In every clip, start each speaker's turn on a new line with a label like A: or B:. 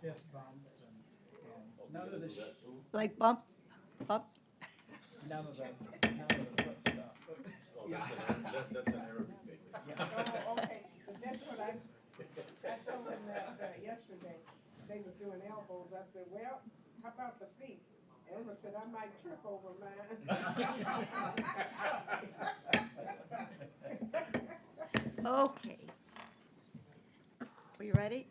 A: fist bumps and none of the,
B: Like bump, bump?
A: none of the foot stuff.
C: Oh, that's an Arabic thing.
D: Oh, okay, 'cause that's what I told him that yesterday, they was doing elbows, I said, well, how about the feet? Elmer said, I might trip over mine.
B: Okay. Are you ready?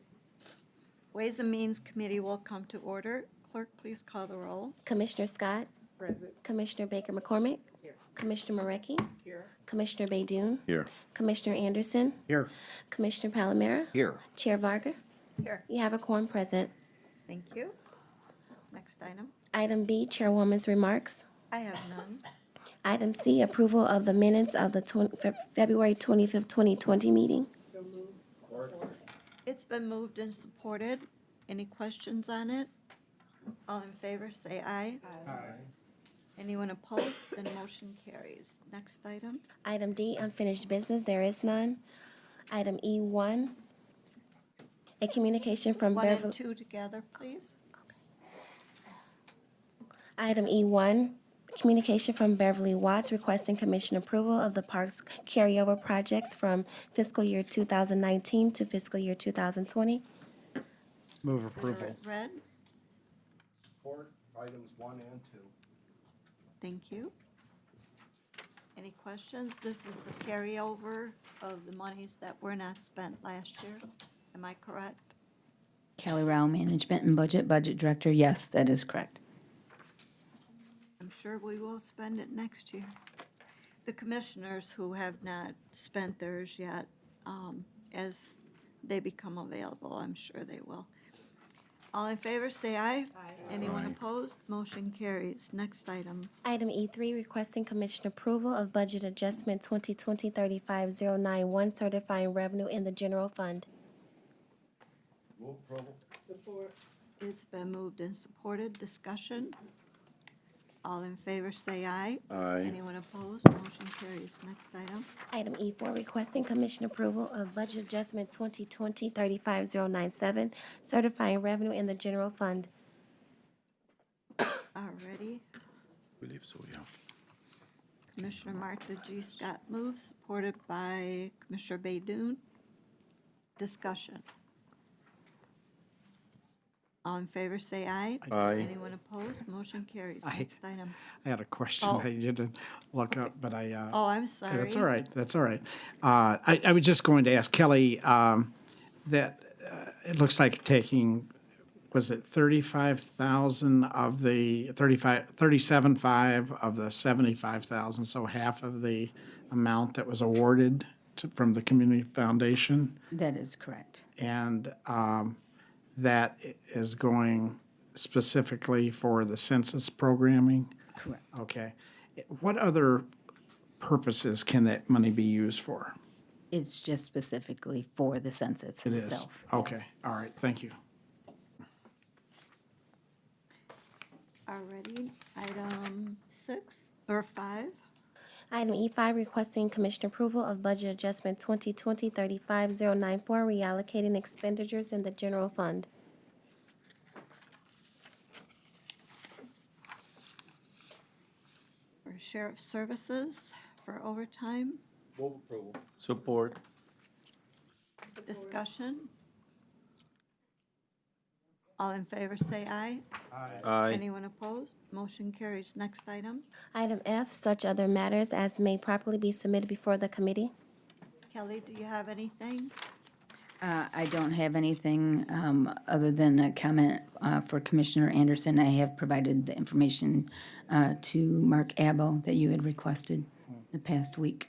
B: Ways and Means Committee will come to order. Clerk, please call the roll.
E: Commissioner Scott,
D: Present.
E: Commissioner Baker McCormick,
D: Here.
E: Commissioner Marecki,
D: Here.
E: Commissioner Baydoun,
C: Here.
E: Commissioner Anderson,
A: Here.
E: Commissioner Palomera,
C: Here.
E: Chair Varga.
B: Here.
E: You have a quorum present.
B: Thank you. Next item.
E: Item B, Chairwoman's remarks.
B: I have none.
E: Item C, approval of the minutes of the February 25th, 2020 meeting.
D: So moved.
B: It's been moved and supported. Any questions on it? All in favor, say aye. Anyone opposed? Then motion carries. Next item.
E: Item D, unfinished business, there is none. Item E1, a communication from
B: One and
E: Beverly.
B: two together, please.
E: Item E1, communication from Beverly Watts requesting commission approval of the park's carryover projects from fiscal year 2019 to fiscal year 2020.
A: Move approval.
B: Read.
C: Support items 1 and 2.
B: Thank you. Any questions? This is the carryover of the monies that were not spent last year. Am I correct?
F: Kelly Rao, Management and Budget Director. Yes, that is correct.
B: I'm sure we will spend it next year. The commissioners who have not spent theirs yet, as they become available, I'm sure they will. All in favor, say aye. Aye. Anyone opposed? Motion carries. Next item.
E: Item E3, requesting commission approval of budget adjustment 2020-35091, certifying revenue in the general fund.
C: Move approval.
D: Support.
B: It's been moved and supported. Discussion. All in favor, say aye.
C: Aye.
B: Anyone opposed? Motion carries. Next item.
E: Item E4, requesting commission approval of budget adjustment 2020-35097, certifying revenue in the general fund.
B: Already.
C: Believe so, yeah.
B: Commissioner Martha G. Scott moves, supported by Commissioner Baydoun. Discussion. All in favor, say aye.
C: Aye.
B: Anyone opposed? Motion carries.
A: Aye.
B: Next item.
A: I had a question
B: Oh.
A: I didn't look up, but I,
B: Oh, I'm sorry.
A: that's all right, that's all right. I was just going to ask Kelly, that it looks like taking, was it 35,000 of the 37.5 of the 75,000, so half of the amount that was awarded from the community foundation,
F: That is correct.
A: and that is going specifically for the census programming?
F: Correct.
A: Okay. What other purposes can that money be used for?
F: It's just specifically for the census
A: It is?
F: itself.
A: Okay,
F: Yes.
A: all right, thank you.
B: Already. Item 6 or 5.
E: Item E5, requesting commission approval of budget adjustment 2020-35094, reallocating expenditures in the general fund.
B: For Sheriff Services for overtime.
C: Move approval. Support.
B: Discussion. All in favor, say aye.
C: Aye.
B: Anyone opposed? Motion carries. Next item.
E: Item F, such other matters as may properly be submitted before the committee.
B: Kelly, do you have anything?
F: I don't have anything other than a comment for Commissioner Anderson. I have provided the information to Mark Abbo that you had requested the past week.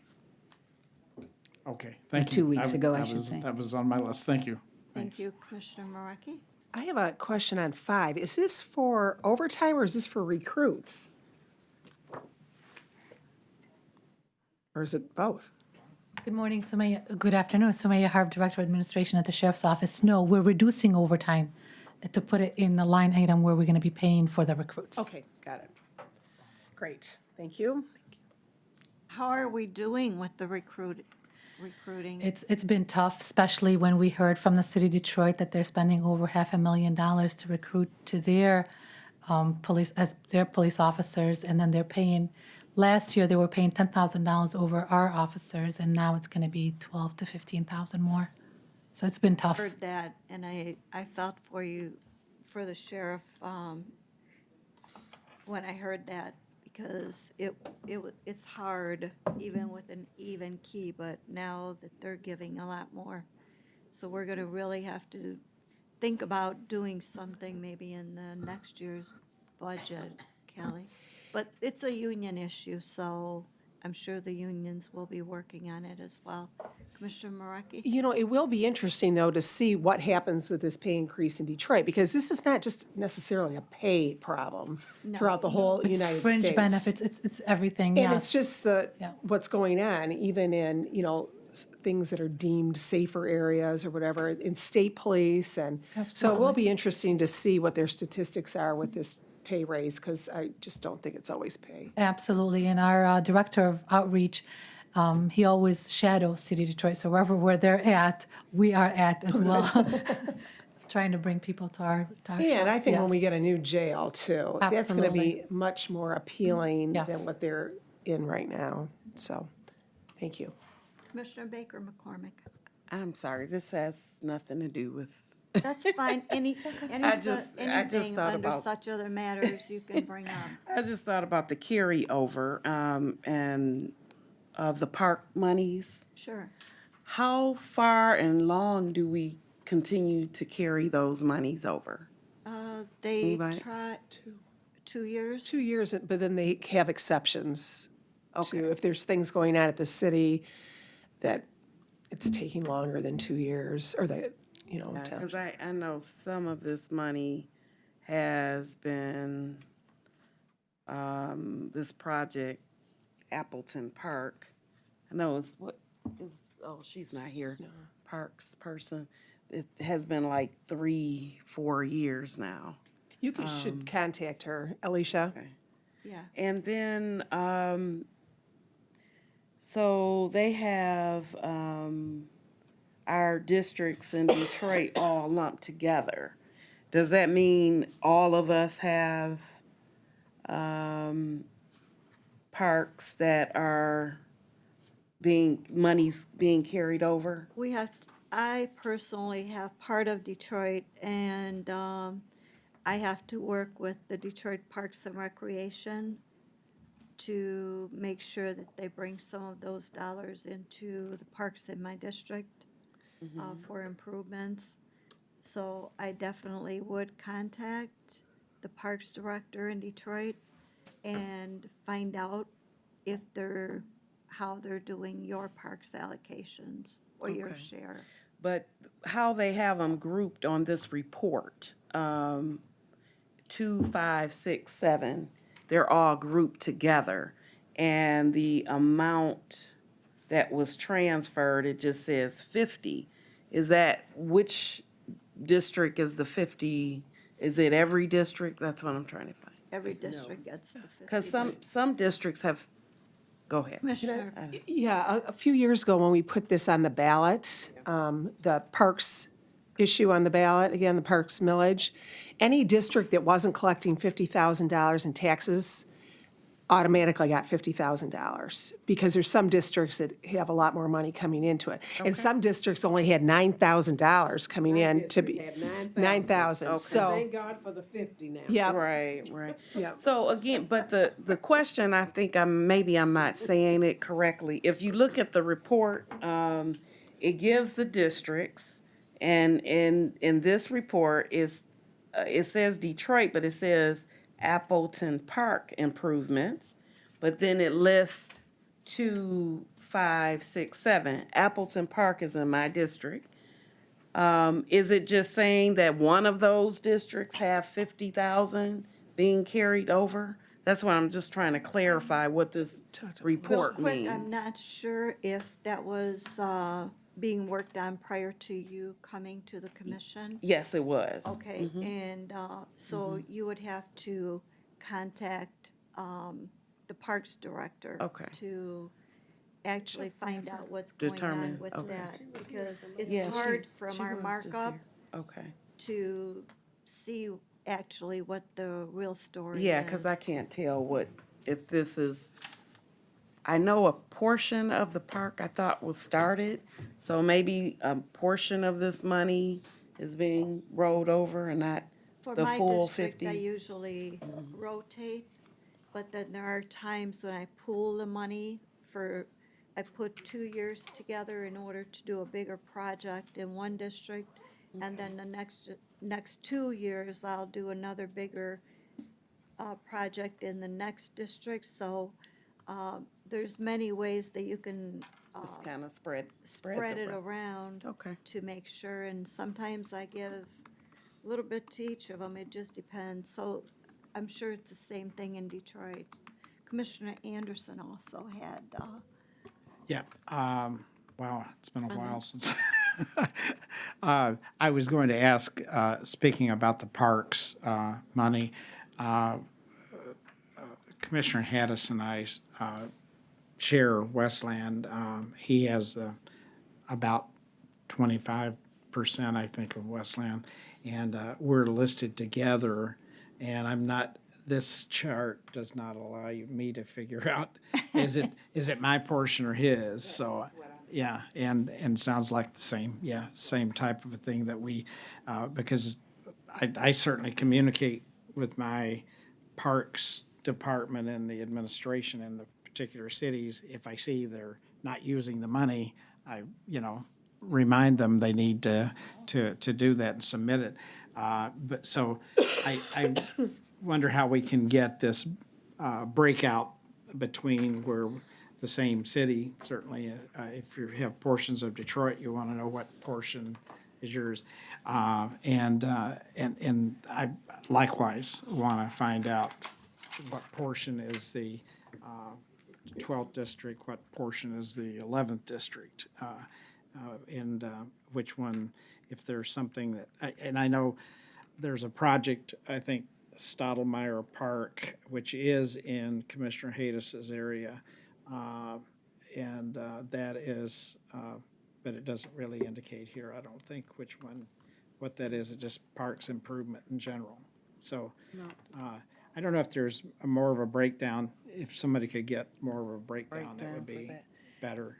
A: Okay, thank you.
F: 2 weeks ago, I
A: That
F: should
A: was-
F: say.
A: That was on my list, thank you.
B: Thank you, Commissioner Maraki.
G: I have a question on 5. Is this for overtime or is this for recruits? Or is it both?
H: Good morning, Sumaya. Good afternoon, Sumaya Harb, Director of Administration at the Sheriff's Office. No, we're reducing overtime to put it in the line item where we're going to be paying for the recruits.
G: Okay, got it. Great, thank you.
B: How are we doing with the recruiting?
H: It's been tough, especially when we heard from the city of Detroit that they're spending over $500,000 to recruit to their police officers, and then they're paying. Last year they were paying $10,000 over our officers, and now it's going to be $12,000 to $15,000 more. So it's been tough.
B: Heard that, and I felt for you, for the sheriff, when I heard that, because it's hard, even with an even key, but now that they're giving a lot more. So we're gonna really have to think about doing something maybe in the next year's budget, Kelly. But it's a union issue, so I'm sure the unions will be working on it as well. Commissioner Maraki?
G: You know, it will be interesting, though, to see what happens with this pay increase in Detroit, because this is not just necessarily a pay problem throughout the whole
H: It's
G: United States.
H: fringe benefits, it's everything,
G: And
H: yes.
G: it's just
H: Yeah.
G: what's going on, even in, things that are deemed safer areas or whatever, in state police, and so it will be interesting to see what their statistics are with this pay raise, because I just don't think it's always pay.
H: Absolutely, and our director of outreach, he always shadows City of Detroit, so wherever they're at, we are at as well. Trying to bring people to our
G: Yeah, and I think when we
H: yes.
G: get a new jail too, that's gonna be
H: Absolutely.
G: much more appealing than
H: Yes.
G: what they're in right now, so, thank you.
B: Commissioner Baker McCormick?
I: I'm sorry, this has nothing to do with,
B: That's fine, anything
I: thought
B: under
I: about-
B: such other matters you can bring up.
I: I just thought about the carryover, and of the park monies.
B: Sure.
I: How far and long do we continue to carry those monies over?
B: They
I: Anybody?
B: try, 2 years?
G: 2 years, but then they have exceptions
I: Okay.
G: to, if there's things going on at the city that it's taking longer than 2 years, or that,
I: Because I know some of this money has been, this project, Appleton Park. I know she's not here, Parks person. It has been like 3-4 years now.
G: should contact her, Alicia.
B: Yeah.
I: And then, so they have, our districts in Detroit all lumped together. Does that mean all of us have, parks that are money's being carried over?
B: We have, I personally have part of Detroit, and I have to work with the Detroit Parks and Recreation to make sure that they bring some of those dollars into the parks in my district for improvements. So I definitely would contact the Parks Director in Detroit and find out if how they're doing your parks allocations or your
I: Okay.
B: share.
I: But how they have them grouped on this report, 2, 5, 6, 7, they're all grouped together. And the amount that was transferred, it just says 50. Is that, which district is the 50? Is it every district? That's what I'm trying to find.
B: Every district gets the 50.
I: Because some districts have, go ahead.
B: Commissioner,
G: Yeah, a few years ago when we put this on the ballot, the parks issue on the ballot, again, the parks millage, any district that wasn't collecting $50,000 in taxes automatically got $50,000, because there's some districts that have a lot more money coming into it. And some districts only had $9,000 coming in to be,
D: Had 9,000.
G: 9,000, so,
D: Thank God for the 50 now.
G: yeah.
I: Right.
G: Yeah.
I: So again, but the question, I think maybe I'm not saying it correctly. If you look at the report, it gives the districts, and in this report is, it says Detroit, but it says Appleton Park improvements, but then it lists 2, 5, 6, 7. Appleton Park is in my district. Is it just saying that one of those districts have 50,000 being carried over? That's why I'm just trying to clarify what this report
B: real quick, I'm
I: means.
B: not sure if that was being worked on prior to you coming to the commission.
I: Yes, it was.
B: Okay, and so you would have to contact the Parks Director.
I: Okay.
B: To actually find out what's going
I: Determine,
B: on with
I: okay.
B: that, because
I: Yeah,
B: it's
I: she-
B: hard from
I: she
B: our
I: was just
B: markup
I: here. Okay.
B: to see actually what the real story is.
I: Yeah, because I can't tell if this is, I know a portion of the park I thought was started, so maybe a portion of this money is being rolled over and not
B: For
I: the
B: my
I: full
B: district,
I: 50.
B: I usually rotate, but then there are times when I pool the money I put 2 years together in order to do a bigger project in one district, and then the next 2 years, I'll do another bigger project in the next district, so there's many ways that you can
I: Just kind of spread
B: spread it around
I: Okay.
B: to make sure, and sometimes I give a little bit to each of them, it just depends. So I'm sure it's the same thing in Detroit. Commissioner Anderson also had,
A: Yeah, wow, it's been a while since. I was going to ask, speaking about the parks, money, Commissioner Haddis and I, share Westland. He has, about 25%, I think, of Westland. And, we're listed together, and I'm not, this chart does not allow me to figure out, is it my portion or his? So, yeah, and sounds like the same type of a thing that we, because I certainly communicate with my parks department and the administration in the particular cities. If I see they're not using the money, I, remind them they need to do that and submit it. But so I wonder how we can get this breakout between where the same city, certainly, if you have portions of Detroit, you want to know what portion is yours. And I likewise want to find out what portion is the 12th district, what portion is the 11th district, and which one, if there's something that, and I know there's a project, I think, Stottlemyre Park, which is in Commissioner Haddis's area, and that is, but it doesn't really indicate here, I don't think, which one, what that is, it just parks improvement in general. So, I don't know if there's more of a breakdown, if somebody could get more of a breakdown, that would be better,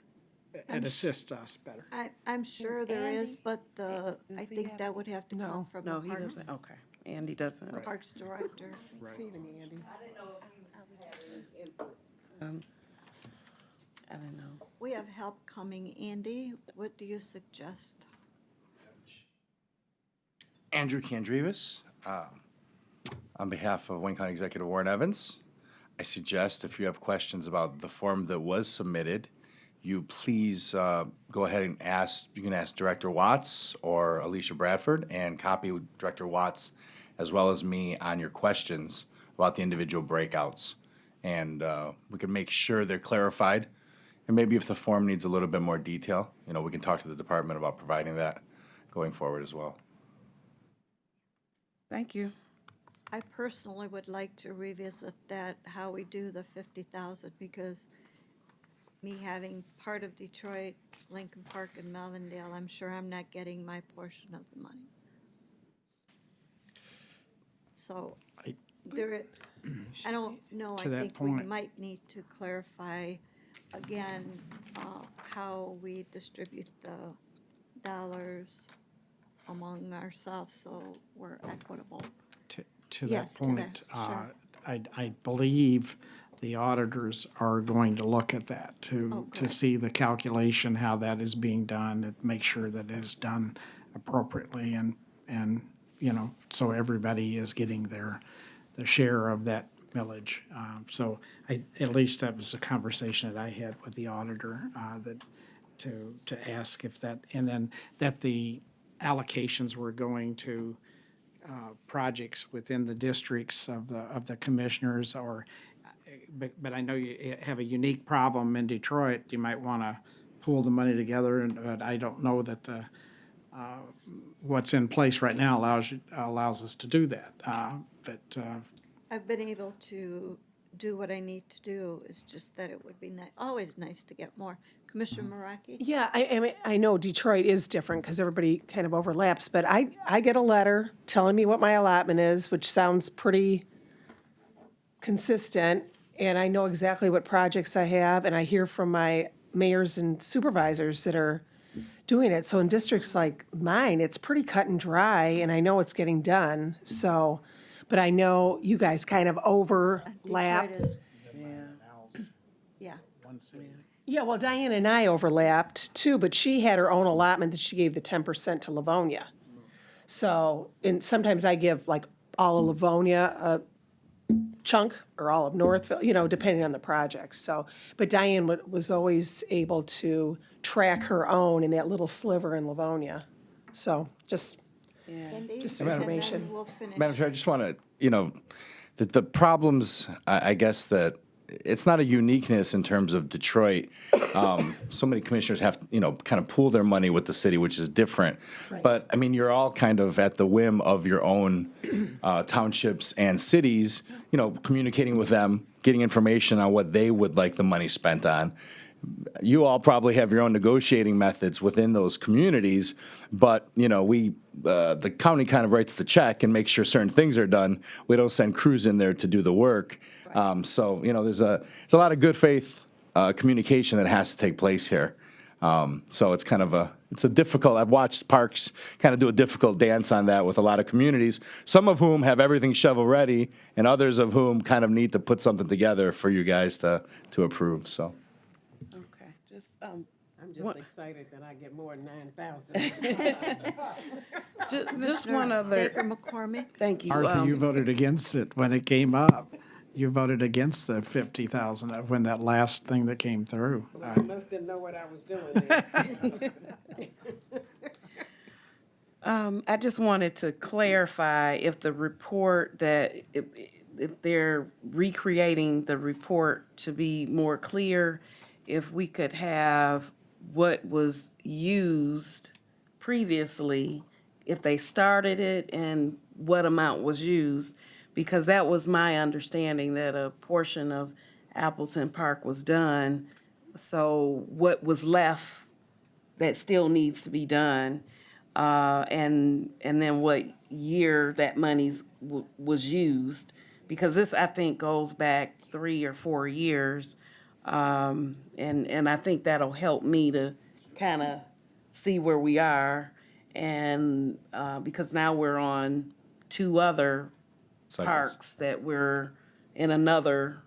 A: and assist us better.
B: I'm sure there is, but I think that would have to come from the
I: No, he
B: Parks,
I: doesn't, okay. Andy doesn't.
B: Parks Director.
I: I don't know.
B: We have help coming. Andy, what do you suggest?
J: Andrew Kandrivas, on behalf of Wayne County Executive Warren Evans, I suggest if you have questions about the form that was submitted, you please go ahead and ask, you can ask Director Watts or Alicia Bradford and copy Director Watts as well as me on your questions about the individual breakouts. And we can make sure they're clarified. And maybe if the form needs a little bit more detail, we can talk to the department about providing that going forward as well.
I: Thank you.
B: I personally would like to revisit that, how we do the 50,000, because me having part of Detroit, Lincoln Park and Melvindale, I'm sure I'm not getting my portion of the money. So I don't know, I
A: To that
B: think we
A: point.
B: might need to clarify again how we distribute the dollars among ourselves so we're equitable.
A: To that
B: Yes, to
A: point,
B: that, sure.
A: I believe the auditors are going to look at that to
B: good.
A: see the calculation, how that is being done, and make sure that it is done appropriately and so everybody is getting their share of that millage. So at least that was a conversation that I had with the auditor, that to ask if that, and then that the allocations were going to projects within the districts of the commissioners, but I know you have a unique problem in Detroit. You might want to pool the money together, but I don't know that what's in place right now allows us to do that. But
B: I've been able to do what I need to do. It's just that it would be always nice to get more. Commissioner Maraki?
G: Yeah, I know Detroit is different because everybody kind of overlaps, but I get a letter telling me what my allotment is, which sounds pretty consistent, and I know exactly what projects I have, and I hear from my mayors and supervisors that are doing it. So in districts like mine, it's pretty cut and dry, and I know it's getting done, so, but I know you guys kind of overlap.
B: Detroit is, yeah.
G: Yeah, well, Diane and I overlapped too, but she had her own allotment that she gave the 10% to Livonia. So, and sometimes I give like all of Livonia a chunk or all of Northville, you know, depending on the project. So, but Diane was always able to track her own in that little sliver in Livonia. So, just
B: Indeed.
G: Just
B: And then
G: information.
B: we'll finish.
J: Madam Chair, I just want to, the problems, I guess that it's not a uniqueness in terms of Detroit. So many commissioners have, kind of pool their money with the city, which is different. But, I mean, you're all kind of at the whim of your own townships and cities, communicating with them, getting information on what they would like the money spent on. You all probably have your own negotiating methods within those communities, but, the county kind of writes the check and makes sure certain things are done. We don't send crews in there to do the work. So, there's a lot of good faith communication that has to take place here. So it's kind of it's a difficult, I've watched parks kind of do a difficult dance on that with a lot of communities, some of whom have everything shovel ready and others of whom kind of need to put something together for you guys to approve, so.
I: Okay, just,
D: I'm just
I: What-
D: excited that I get more than 9,000.
I: just one
B: Commissioner
I: other,
B: Baker McCormick?
I: thank you.
A: Martha, you voted against it when it came up. You voted against the 50,000 when that last thing that came through.
D: I must didn't know what I was doing there.
I: I just wanted to clarify if the report that, if they're recreating the report to be more clear, if we could have what was used previously, if they started it and what amount was used, because that was my understanding that a portion of Appleton Park was done. So what was left that still needs to be done? And then what year that money's was used, because this, I think, goes back 3 or 4 years. And I think that'll help me to kind of see where we are. And, because now we're on 2 other
J: Cycles.
I: parks that we're in another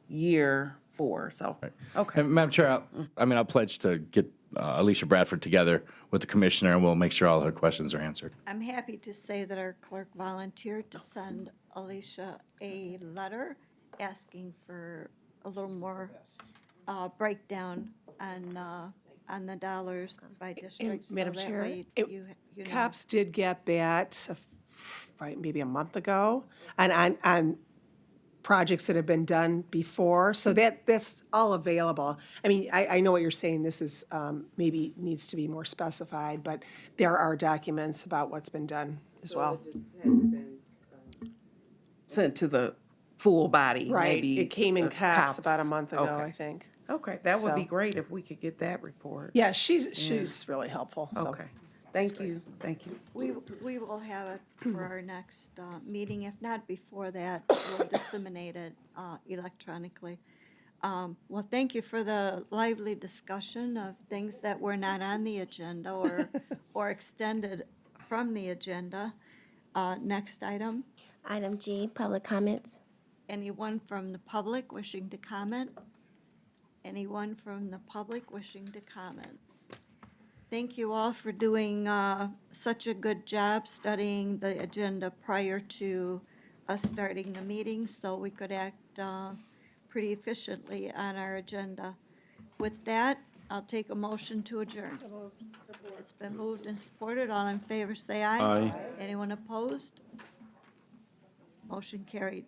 I: year for, so, okay.
J: And Madam Chair, I'll pledge to get Alicia Bradford together with the commissioner, and we'll make sure all her questions are answered.
B: I'm happy to say that our clerk volunteered to send Alicia a letter asking for a little more breakdown on the dollars by district. so
G: Madam
B: that
G: Chair,
B: way
G: it-
B: you know.
G: COPS did get that, right, maybe a month ago, on projects that have been done before, so that's all available. I mean, I know what you're saying, this is, maybe needs to be more specified, but there are documents about what's been done as well.
I: Sent to the full body,
G: Right,
I: maybe.
G: it came in COPS about a
I: COPS.
G: month ago,
I: Okay.
G: I think.
I: Okay, that would be
G: So-
I: great if we could get that report.
G: Yeah, she's really helpful, so.
I: Okay, thank you, thank you.
B: We will have it for our next meeting. If not before that, we'll disseminate it electronically. Well, thank you for the lively discussion of things that were not on the agenda or extended from the agenda. Next item,
E: Item G, public comments.
B: anyone from the public wishing to comment? Anyone from the public wishing to comment? Thank you all for doing such a good job studying the agenda prior to us starting the meeting, so we could act pretty efficiently on our agenda. With that, I'll take a motion to adjourn. It's been moved and supported. All in favor, say aye.
A: Aye.
B: Anyone opposed? Motion carried.